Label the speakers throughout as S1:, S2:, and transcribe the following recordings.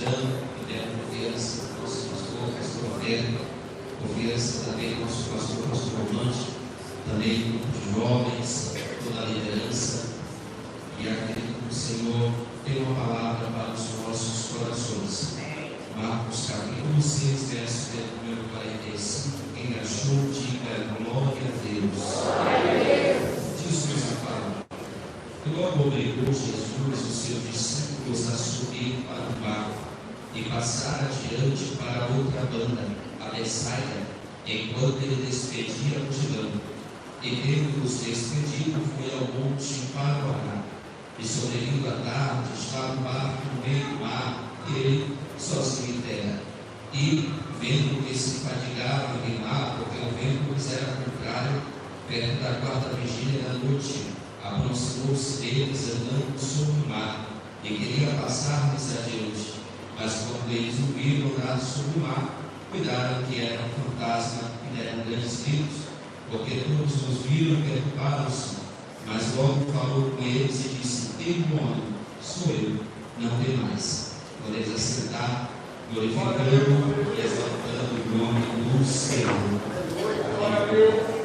S1: gratidão, e demos confiança ao nosso pastor, pastor Roberto, confiança também ao nosso pastor Romântico, também o grupo de jovens, toda a liderança, e acredito que o Senhor tem uma palavra para os nossos corações. Marcos capítulo 6, verso número 45. Quem achou, diga glória a Deus. Diz a palavra. Logo obrigou Jesus os seus discípulos a subir para o barco e passar adiante para a outra banda, a Betsaida, enquanto ele despedia a multidão. E tendo-os despedido, foi ao monte para orar. E sobrevindo a tarde, estava o barco no meio do mar, ele sozinho em terra. E, vendo que se fatigava a remar, porque o vento lhes era contrário, perto da quarta vigília da noite, aproximou-se deles andando sobre o mar, e queria passar-lhes adiante. Mas quando eles o viram andar sobre o mar, cuidaram que era um fantasma e deram grandes gritos, porque todos os viram e perturbaram-se. Mas logo falou com eles e disse: tem um homem, sou eu, não tem mais. Podemos assentar, glorificando e exaltando o nome do Senhor. Glória a Deus.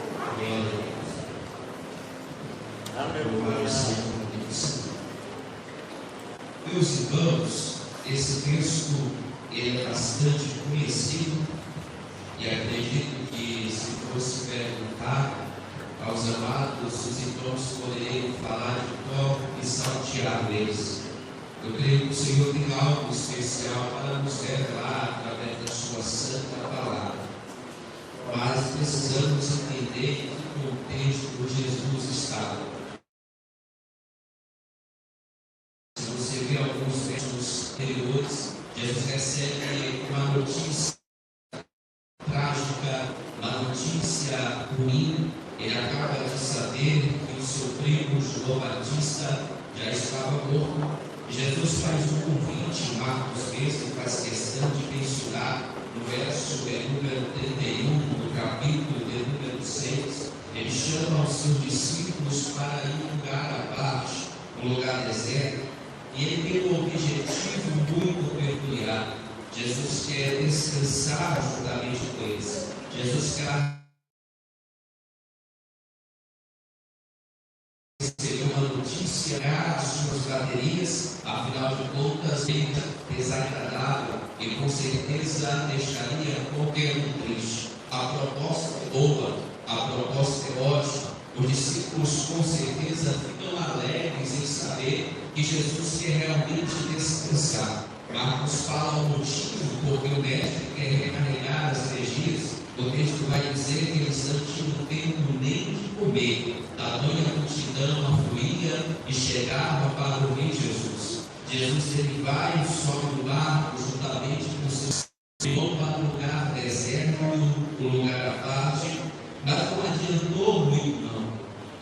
S1: Meus irmãos, esse texto é bastante conhecido, e acredito que se fosse perguntar aos amados, os irmãos poderiam falar de cor e saltear eles. Eu creio que o Senhor tem algo especial para nos revelar através da sua santa palavra. Mas precisamos entender em que contexto Jesus estava. Se você vê alguns textos anteriores, Jesus recebe uma notícia trágica, uma notícia ruim. Ele acaba de saber que o seu primo João Batista já estava morto. Jesus faz um convite, Marcos mesmo faz questão de mencionar no verso número 31 do capítulo número 6. Ele chama os seus discípulos para ir um lugar à parte, um lugar deserto, e ele tem um objetivo muito peculiar. Jesus quer descansar juntamente com eles. Jesus quer receber uma notícia às suas baterias, afinal de contas, bem desagradável e com certeza deixaria qualquer um triste. A proposta é boa, a proposta é ótima. Os discípulos com certeza ficam alegres em saber que Jesus quer realmente descansar. Marcos fala o motivo porque o mestre quer recarregar as energias. O texto vai dizer que eles não tinham tempo nem de comer. Tamanha multidão afluía e chegava para ouvir Jesus. Jesus ele vai e sobe no barco juntamente com seus irmãos para um lugar deserto, um lugar à parte, mas não adiantou muito não.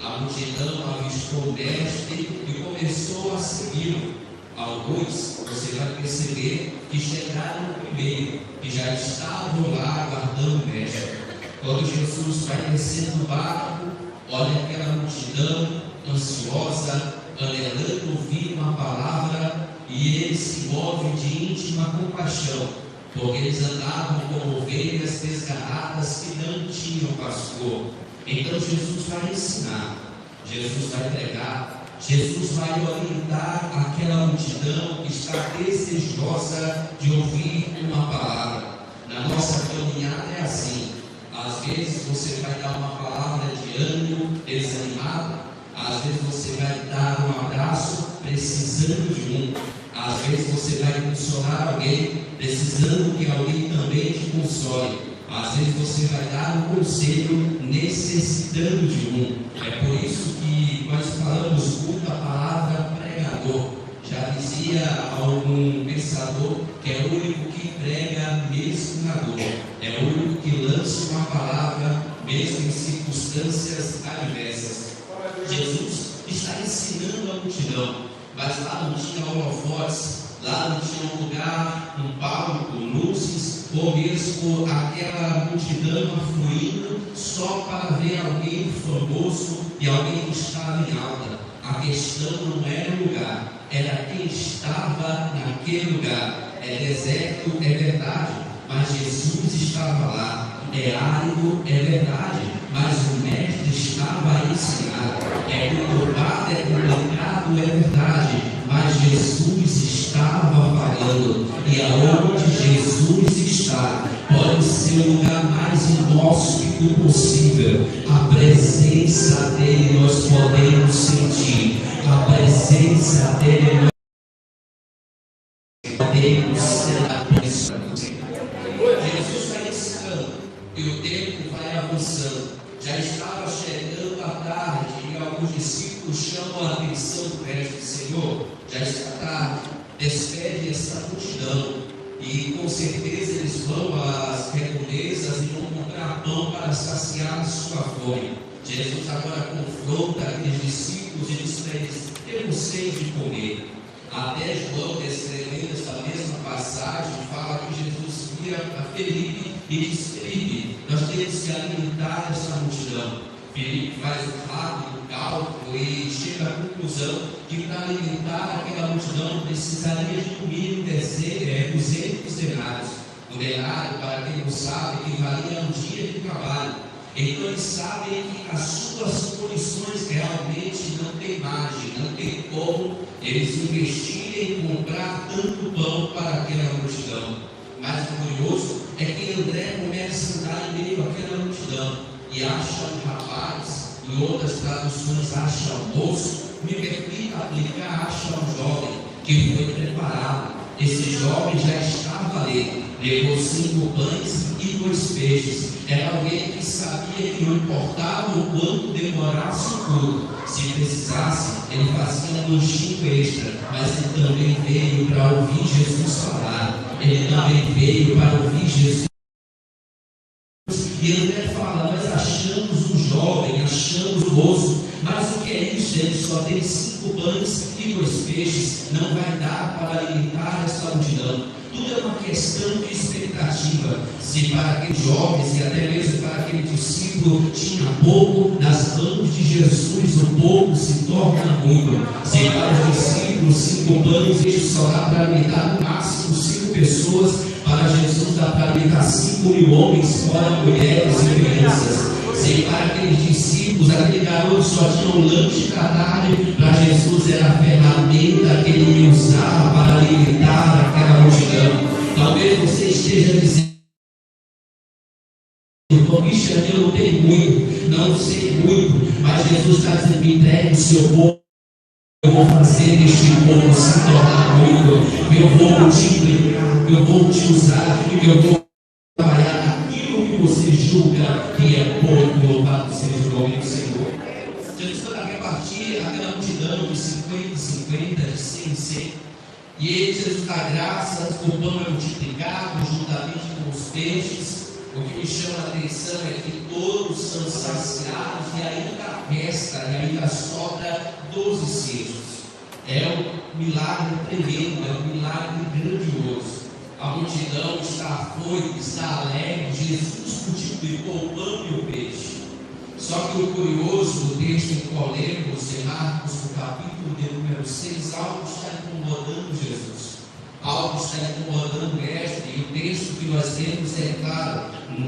S1: A multidão avistou o mestre e começou a segui-lo. Alguns, você vai perceber que chegaram primeiro, que já estavam lá aguardando o mestre. Quando Jesus vai descendo do barco, olha aquela multidão ansiosa, anelando ouvir uma palavra, e ele se move de íntima compaixão, porque eles andavam como ovelhas desgarradas que não tinham pastor. Então Jesus vai ensinar, Jesus vai pregar, Jesus vai orientar aquela multidão que está desejosa de ouvir uma palavra. Na nossa caminhada é assim. Às vezes você vai dar uma palavra de ânimo, desanimado. Às vezes você vai dar um abraço, precisando de um. Às vezes você vai consolar alguém, precisando que alguém também te console. Às vezes você vai dar um conselho, necessitando de um. É por isso que nós falamos muito a palavra pregador. Já dizia algum pensador que é o único que prega mesmo na dor. É o único que lança uma palavra mesmo em circunstâncias adversas. Jesus está ensinando a multidão, mas lá não tinha holofotes, lá não tinha um lugar, um palco, luzes, ou mesmo aquela multidão afluindo só para ver alguém famoso e alguém que estava em alta. A questão não era o lugar, era quem estava naquele lugar. é deserto, é verdade, mas Jesus estava lá. É árido, é verdade, mas o mestre estava a ensinar. É conturbado, é complicado, é verdade, mas Jesus estava falando. E aonde Jesus está, pode ser o lugar mais inóspito possível. A presença dele nós podemos sentir. A presença dele nós podemos ser. Jesus vai ensinando e o tempo vai avançando. Já estava chegando a tarde e alguns discípulos chamam a atenção do mestre: Senhor, já está tarde, despede essa multidão. E com certeza eles vão às redondezas e vão comprar pão para saciar a sua fome. Jesus agora confronta aqueles discípulos e diz para eles: temos sede de comer. Até João, descrevendo esta mesma passagem, fala que Jesus vira a Felipe e diz: Felipe, nós temos que alimentar essa multidão. Felipe faz um rápido cálculo e chega à conclusão que para alimentar aquela multidão precisaria de no mínimo 200 denários. O denário, para quem não sabe, equivalia a um dia de trabalho. Então eles sabem que as suas condições realmente não tem margem, não tem como eles investirem em comprar tanto pão para aquela multidão. Mas o curioso é que André começa a andar em meio àquela multidão e acha um rapaz, em outras traduções acha um moço, me permita aplicar, acha um jovem que foi preparado. Esse jovem já estava ali, levou 5 pães e 2 peixes. Era alguém que sabia que não importava o quanto demorasse o culto, se precisasse, ele fazia um lanchinho extra, mas ele também veio para ouvir Jesus falar, ele também veio para ouvir Jesus. E André fala: nós achamos um jovem, achamos um moço, mas o que é isso? Ele só tem 5 pães e 2 peixes, não vai dar para alimentar essa multidão. Tudo é uma questão de expectativa. Se para aqueles jovens e até mesmo para aquele discípulo tinha pouco, nas mãos de Jesus o pouco se torna muito. Se para os discípulos 5 pães só dá para alimentar no máximo 5 pessoas, para Jesus dá para alimentar 5.000 homens, fora mulheres e crianças. Se para aqueles discípulos aquele garoto só tinha um lanche da tarde, para Jesus era a ferramenta que ele ia usar para alimentar aquela multidão. Talvez você esteja dizendo: Cristian, eu não tenho muito, não sei muito, mas Jesus está dizendo: me entregue o seu povo, eu vou fazer este povo se tornar muito, eu vou multiplicar, eu vou te usar, eu vou trabalhar naquilo que você julga que é pouco. Louvado seja o nome do Senhor. Jesus está repartir aquela multidão de 50 em 50, de 100 em 100, e ele, Jesus dá graças, o pão é multiplicado juntamente com os peixes. O que me chama a atenção é que todos são saciados e ainda resta, e ainda sobra 12 cestos. É um milagre tremendo, é um milagre grandioso. A multidão está afoita, está alegre. Jesus multiplicou o pão e o peixe. Só que o curioso do texto em qual lemos, em Marcos, no capítulo de número 6, algo está incomodando Jesus. Algo está incomodando o mestre, e o texto que nós temos é claro: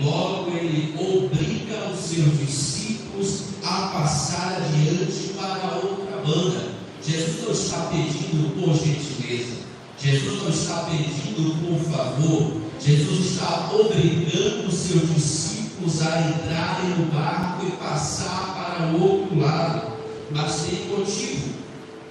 S1: logo ele obriga os seus discípulos a passar adiante para outra banda. Jesus não está pedindo por gentileza, Jesus não está pedindo por favor, Jesus está obrigando os seus discípulos a entrarem no barco e passar para o outro lado. Mas tem motivo.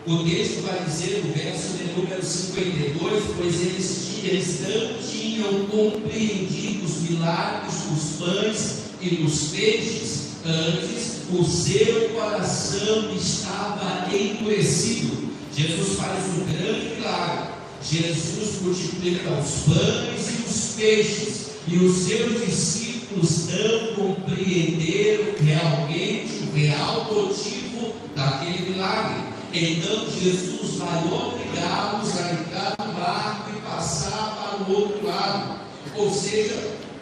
S1: O texto vai dizer no verso de número 52: pois eles não tinham compreendido os milagres dos pães e dos peixes, antes o seu coração estava endurecido. Jesus faz um grande milagre, Jesus multiplica os pães e os peixes, e os seus discípulos não compreenderam realmente o real motivo daquele milagre. Então Jesus vai obrigá-los a entrar no barco e passar para o outro lado. Ou seja,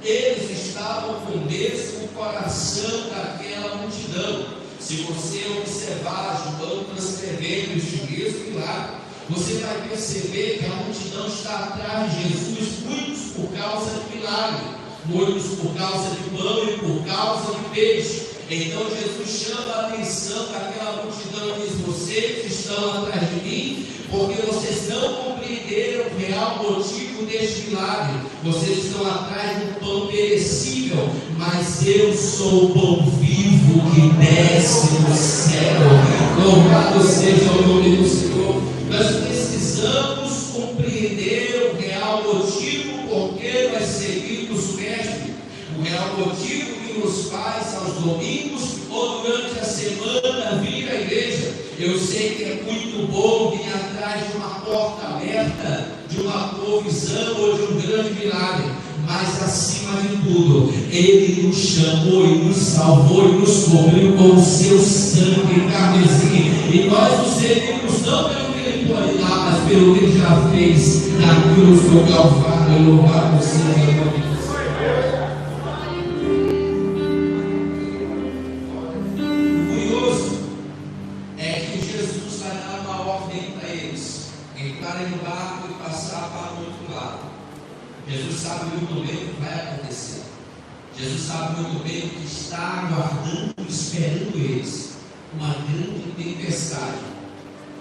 S1: eles estavam com o mesmo coração daquela multidão. Se você observar João transcrevendo este mesmo milagre, você vai perceber que a multidão está atrás de Jesus, muitos por causa de milagre, muitos por causa de pão e por causa de peixe. Então Jesus chama a atenção daquela multidão e diz: vocês estão atrás de mim porque vocês não compreenderam o real motivo deste milagre. Vocês estão atrás do pão perecível, mas eu sou o pão vivo que desce do céu. Louvado seja o nome do Senhor. Nós precisamos compreender o real motivo por que nós seguimos o Mestre, o real motivo que nos faz aos domingos ou durante a semana vir à igreja. Eu sei que é muito bom vir atrás de uma porta aberta, de uma provisão ou de um grande milagre, mas acima de tudo, Ele nos chamou e nos salvou e nos cobriu com o seu sangue carmesim, e nós nos seguimos não pelo que Ele pode dar, mas pelo que Ele já fez na cruz do Calvário. Louvado seja o nome de Deus. Entrarem no barco e passar para o outro lado. Jesus sabe muito bem o que vai acontecer. Jesus sabe muito bem o que está aguardando, esperando eles. Uma grande tempestade.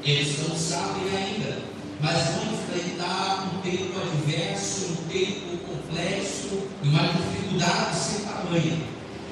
S1: Eles não sabem ainda, mas vão enfrentar um tempo adverso, um tempo complexo, uma dificuldade sem tamanho.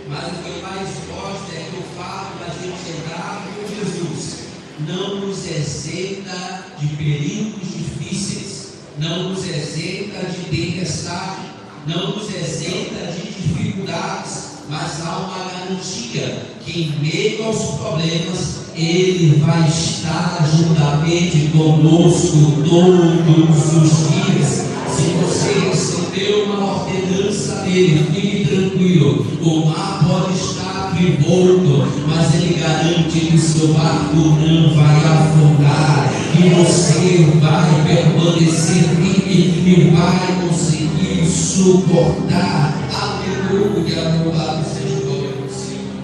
S1: Mas o que eu mais gosto é que o fato da gente entrar com Jesus não nos isenta de perigos difíceis, não nos isenta de tempestade, não nos isenta de dificuldades, mas há uma garantia que em meio aos problemas Ele vai estar juntamente conosco todos os dias. Se você recebeu uma ordenança dele, fique tranquilo, o mar pode estar revolto, mas Ele garante que o seu barco não vai afundar, que você vai permanecer firme e vai conseguir suportar. Aleluia, louvado seja o nome do Senhor.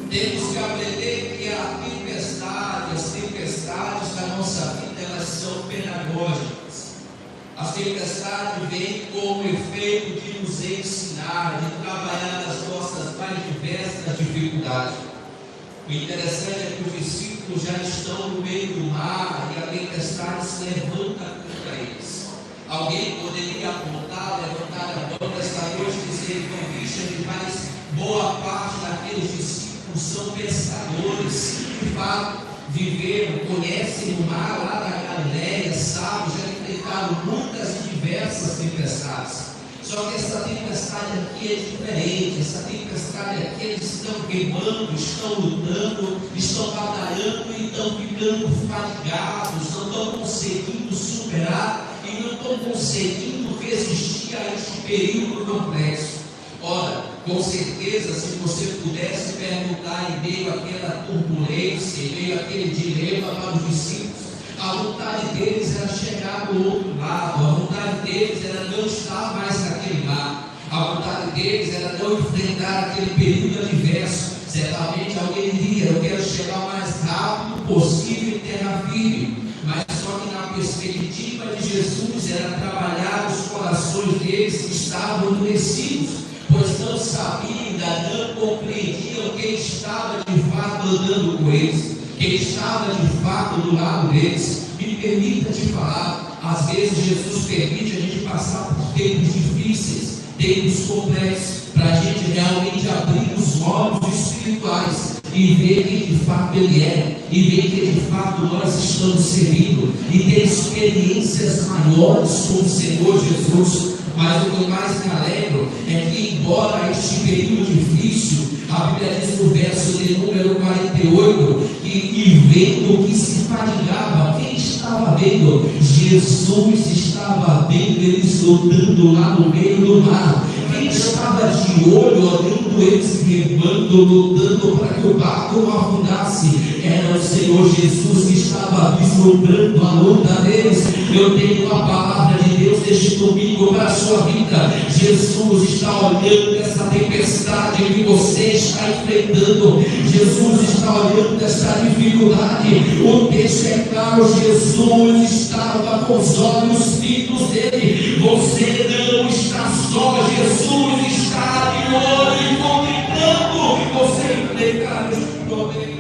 S1: Temos que aprender que as tempestades da nossa vida, elas são pedagógicas. As tempestades vêm como efeito de nos ensinar, de trabalhar as nossas mais diversas dificuldades. O interessante é que os discípulos já estão no meio do mar e a tempestade se levanta contra eles. Alguém poderia apontar, levantar a mão esta noite e dizer: que mais boa parte daqueles discípulos são pescadores, de fato, viveram, conhecem o mar lá da Galileia, sabem, já enfrentaram muitas e diversas tempestades. Só que essa tempestade aqui é diferente. Essa tempestade aqui, eles estão queimando, estão lutando, estão batalhando e estão ficando fatigados, não estão conseguindo superar e não estão conseguindo resistir a este período complexo. Ora, com certeza, se você pudesse perguntar em meio àquela turbulência, em meio àquele dilema para os discípulos, a vontade deles era chegar do outro lado, a vontade deles era não estar mais naquele mar, a vontade deles era não enfrentar aquele período adverso. Certamente alguém diria: eu quero chegar o mais rápido possível em terra firme. Mas só que na perspectiva de Jesus era trabalhar os corações deles que estavam endurecidos, pois não sabiam, ainda não compreendiam quem estava de fato andando com eles, quem estava de fato do lado deles. Me permita te falar, às vezes Jesus permite a gente passar por tempos difíceis, tempos complexos, para a gente realmente abrir os olhos espirituais e ver quem de fato Ele é, e ver quem de fato nós estamos servindo, e ter experiências maiores com o Senhor Jesus. Mas o que eu mais me alegro é que, embora este período difícil, a Bíblia diz no verso de número 48, e vendo que se fadigava, quem estava vendo? Jesus estava vendo eles lutando lá no meio do mar. Quem estava de olho, olhando eles remando, lutando para que o barco não afundasse, era o Senhor Jesus, que estava vislumbrando a luta deles. Eu tenho a palavra de Deus neste domingo para a sua vida. Jesus está olhando essa tempestade que você está enfrentando. Jesus está está olhando essa dificuldade, o texto é claro, Jesus estava com os olhos fitos dele. Você não está só, Jesus está de olho e contemplando você enfrentar esse problema.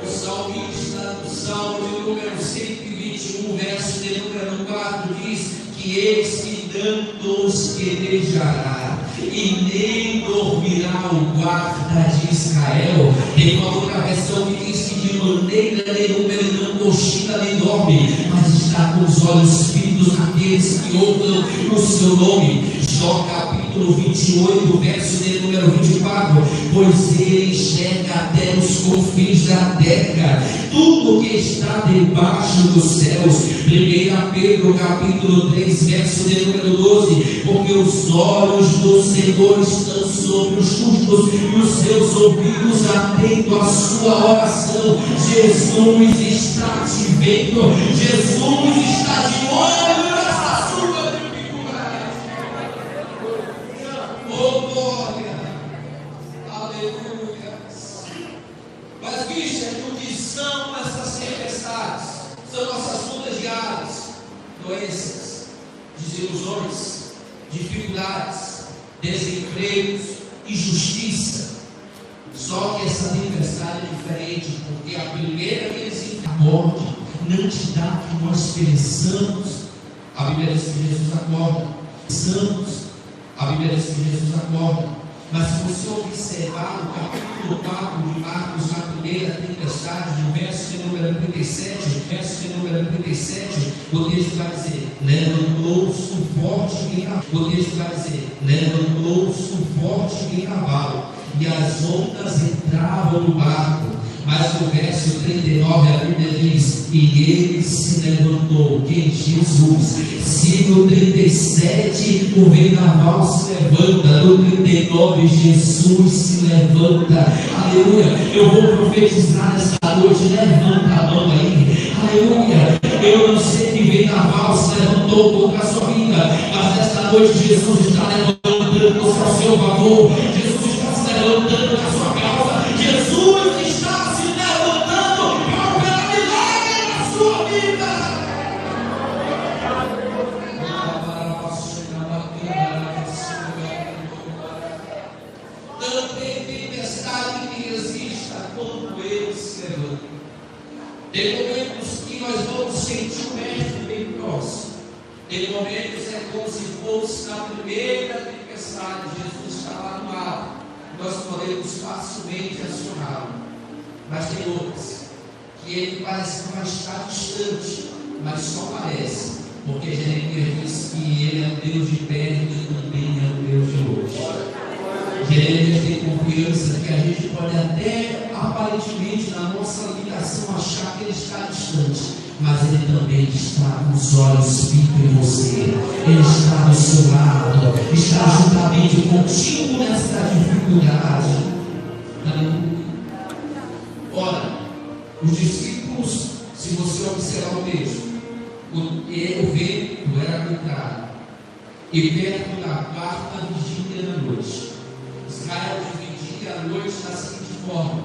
S1: O salmista, no Salmo de número 121, verso de número 4, diz que eis que não tosquenejará e nem dormirá o guarda de Israel. Tem uma outra versão que diz que de maneira nenhuma ele não cochila nem dorme, mas está com os olhos fitos naqueles que ouvem o seu nome. Jó capítulo 28, verso de número 24, pois ele enxerga até os confins da terra, tudo que está debaixo dos céus. 1 Pedro capítulo 3, verso de número 12, porque os olhos do Senhor estão sobre os justos e os seus ouvidos atentos à sua oração. Jesus está te vendo, Jesus está de olho nessa sua dificuldade. Oh glória, aleluia. Mas veja o que são essas tempestades, são nossas lutas diárias, doenças, desilusões, dificuldades, desempregos, injustiça. Só que essa tempestade é diferente, porque a primeira vez a morte não te dá o que nós pensamos. A Bíblia diz que Jesus acorda. A Bíblia diz que Jesus acorda. Mas se você observar o capítulo 4 de Marcos, na primeira tempestade, no verso de número 37, o texto vai dizer, levantou-se um forte cavalo. O texto vai dizer, levantou-se um forte cavalo, e as ondas entravam no barco. Mas no verso 39 a Bíblia diz, e ele se levantou, que Jesus. Se no 37 o vendaval se levanta, no 39 Jesus se levanta. Aleluia. Eu vou profetizar nesta noite, levanta a mão aí. Aleluia. Eu não sei que vendaval se levantou contra a sua vida, mas nesta noite Jesus está levantando ao seu favor. Jesus está se levantando na sua causa. Jesus está se levantando para operar milagre na sua vida. Não tem tempestade que resista quando Ele se levanta. Tem momentos que nós vamos sentir o mestre bem próximo. Tem momentos é como se fosse na primeira tempestade. Jesus está lá no mar. Nós podemos facilmente acioná-lo. Mas tem outras que ele parece que vai estar distante, mas só parece, porque Jeremias diz que ele é o Deus de perto e também é o Deus de longe. Jeremias tem confiança que a gente pode até aparentemente na nossa limitação achar que ele está distante, mas ele também está com os olhos fitos em você. Ele está do seu lado, está juntamente contigo nessa dificuldade. Aleluia. Ora, os discípulos, se você observar o texto, o vento era contrário, e perto da quarta vigília da noite, Israel dividia a noite da seguinte forma: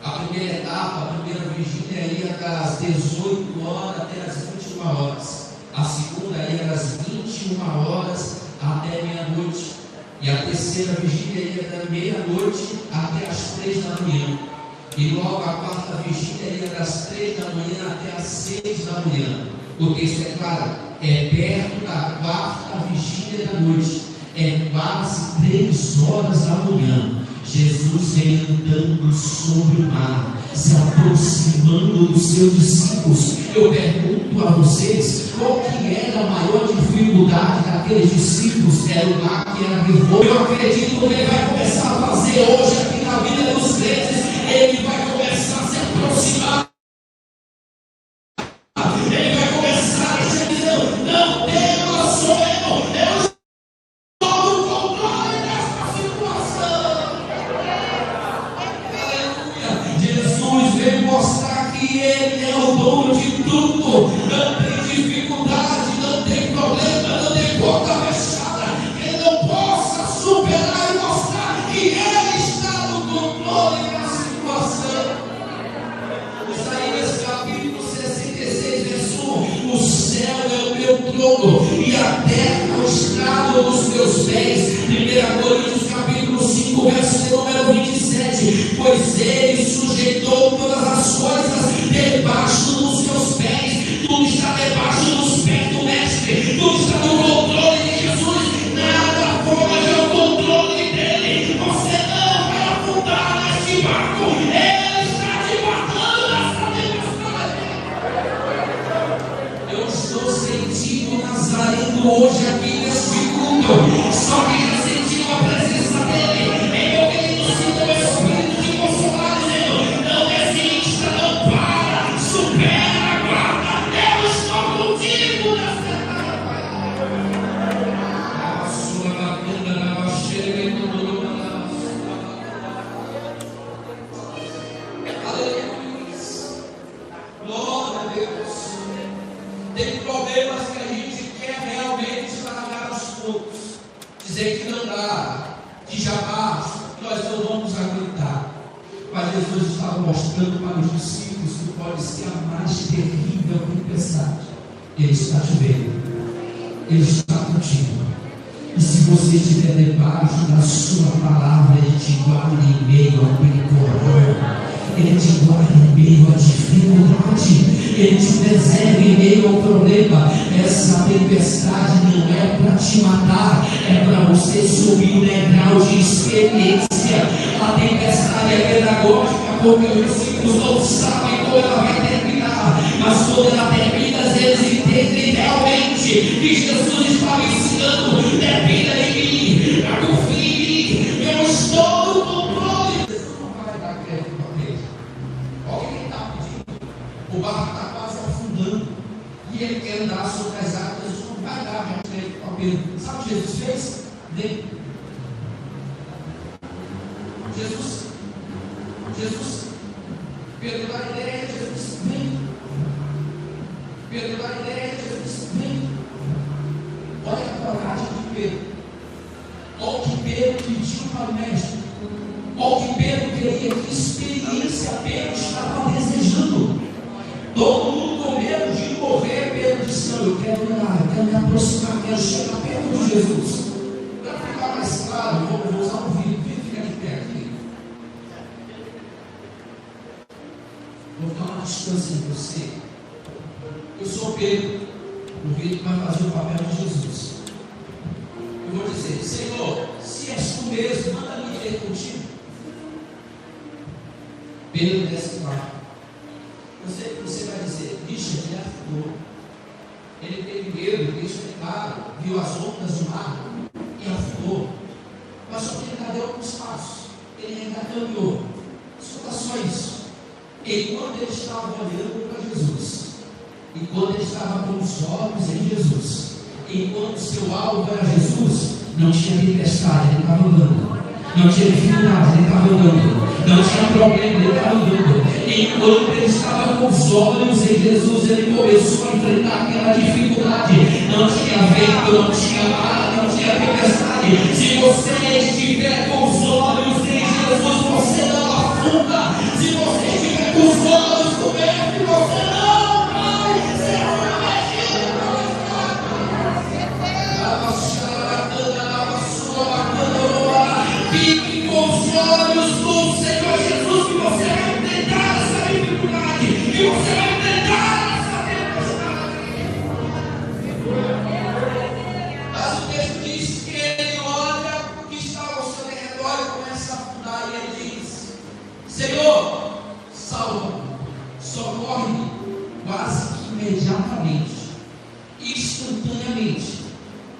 S1: a primeira etapa, a primeira vigília ia das 18 horas até as 21 horas, a segunda ia das 21 horas até meia-noite, e a terceira vigília ia da meia-noite até as 3 da manhã. E logo a quarta vigília ia das 3 da manhã até as 6 da manhã. O texto é claro, é perto da quarta vigília da noite, é quase 3 horas da manhã. Jesus vem andando sobre o mar, se aproximando dos seus discípulos. Eu pergunto a vocês, qual que era a maior dificuldade daqueles discípulos? Era o mar que era revolto. Eu acredito que ele vai começar a fazer hoje aqui na vida dos crentes. Ele vai começar a se aproximar. Ele vai começar a dizer, não tema, sou eu estou no controle dessa situação. Aleluia. Jesus veio mostrar que Ele é o dono de tudo. Não tem dificuldade, não tem problema, não tem porta fechada que Ele não possa superar e mostrar que Ele está dizer que não dá, que jamais nós não vamos aguentar. Mas Jesus estava mostrando para os discípulos que pode ser a mais terrível tempestade. Ele está te vendo, Ele está contigo. E se você estiver debaixo da sua palavra, Ele te guarda em meio ao temporal, Ele te guarda em meio à dificuldade, Ele te preserva em meio ao problema. Essa tempestade não é para te matar, é para você subir um degrau de experiência. A tempestade é pedagógica, porque os discípulos não sabem como ela vai terminar, mas quando ela termina, eles entendem realmente que Jesus estava ensinando: dependa de mim, confie em mim, eu estou no controle. Jesus não vai dar crédito para ele. Olha o que ele está pedindo. O barco está quase afundando e ele quer andar sobre as águas. Jesus não vai dar crédito para Pedro. Sabe o que Jesus fez? Jesus, Pedro dá ideia, Jesus vem. Pedro dá ideia, Jesus vem. Olha a coragem de Pedro. Olha o que Pedro pediu para o mestre. Olha o que Pedro queria. Que experiência Pedro estava desejando. Todo mundo com medo de morrer. Pedro disse: não, eu quero me aproximar, quero chegar perto de Jesus. Para ficar mais claro, vou usar um vídeo. Fica de pé aqui. Vou ficar uma distância de você. Eu sou Pedro, o vídeo que vai fazer o papel de Jesus. Eu vou dizer: Senhor, se és tu mesmo, manda-me ir contigo. Pedro desce lá. Eu sei que você vai dizer: bicho, ele afundou. Ele teve medo, deixa claro, viu as ondas do mar e afundou. Mas só que ele ainda deu alguns passos. Ele ainda caminhou. Escuta só isso. Enquanto ele estava olhando para Jesus, enquanto ele estava com os olhos em Jesus, enquanto seu alvo era Jesus, não tinha tempestade, ele estava andando. Não tinha dificuldade, ele estava andando. Não tinha problema, ele estava andando. Enquanto ele estava com os olhos em Jesus, ele começou a enfrentar aquela dificuldade. Não tinha vento, não tinha mar, não tinha tempestade. Se você estiver com os olhos em Jesus, você não afunda. Se você estiver com os olhos cobertos, você não vai ser prometido. Fique com os olhos no Senhor Jesus, que você vai enfrentar essa dificuldade, que você vai enfrentar essa tempestade. Mas o texto diz que ele olha o que está ao seu redor e começa a afundar, e ele diz: Senhor, salva-me, socorre-me. Quase que imediatamente, instantaneamente,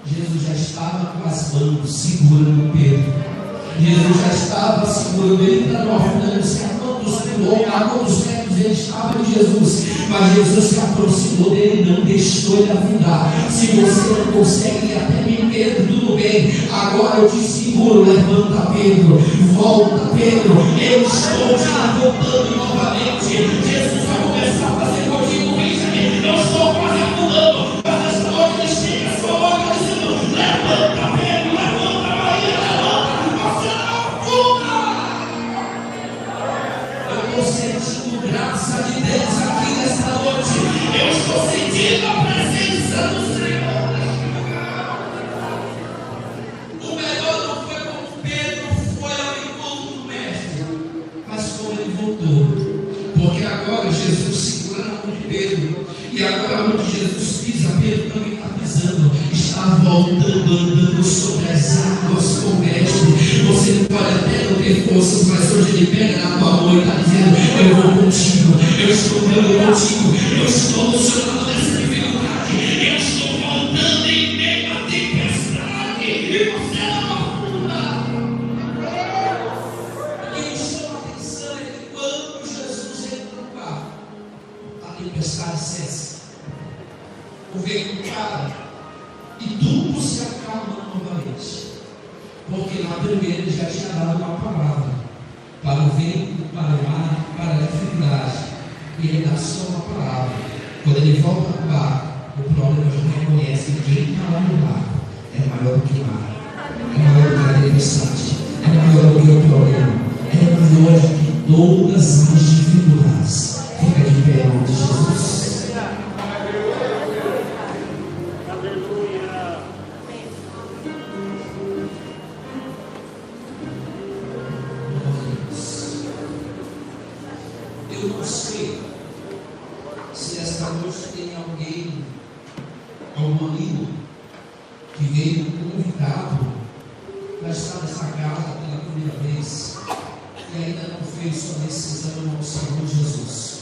S1: Jesus já estava com as mãos segurando Pedro. Jesus já estava segurando ele para não afundando-se. A quantos metros ele estava de Jesus, mas Jesus se aproximou dele, não deixou ele afundar. Se você não consegue ir até mim, Pedro, tudo bem, agora eu te seguro. Levanta, Pedro, volta, Pedro, eu estou te levantando novamente. Jesus vai começar a fazer contigo isso aqui. Não estou quase afundando, mas essa noite ele chega a sua boca dizendo: levanta, Pedro, levanta, Maria, levanta. Eu estou sentindo graça de Deus aqui nesta noite. Eu estou sentindo a presença do Senhor. O melhor não foi como Pedro foi ao encontro do mestre, mas como ele voltou. Porque agora Jesus segura a mão de Pedro, e agora onde Jesus pisa, Pedro também está pisando. Está voltando, andando sobre as águas com o mestre. Você pode até não ter forças, mas hoje ele pega na tua mão e está dizendo: eu vou contigo, eu estou andando contigo, eu estou solucionando essa dificuldade, eu estou voltando em meio à tempestade, e você não afunda. O que me chama a atenção é que quando Jesus entra no carro, a tempestade cessa, o vento para e tudo se acalma novamente. Porque lá primeiro ele já tinha dado uma palavra para o vento, para o mar, para a dificuldade. E ele dá só uma palavra. Quando ele volta para o barco, o problema já reconhece que quem está lá no barco é maior do que o mar. É maior do que a tempestade, é maior do que o problema, é maior do que todas as dificuldades. Fica de pé em nome de Jesus. Eu não sei se esta noite tem alguém, algum amigo, que veio convidado para estar nessa casa pela primeira vez e ainda não fez sua decisão ao Senhor Jesus.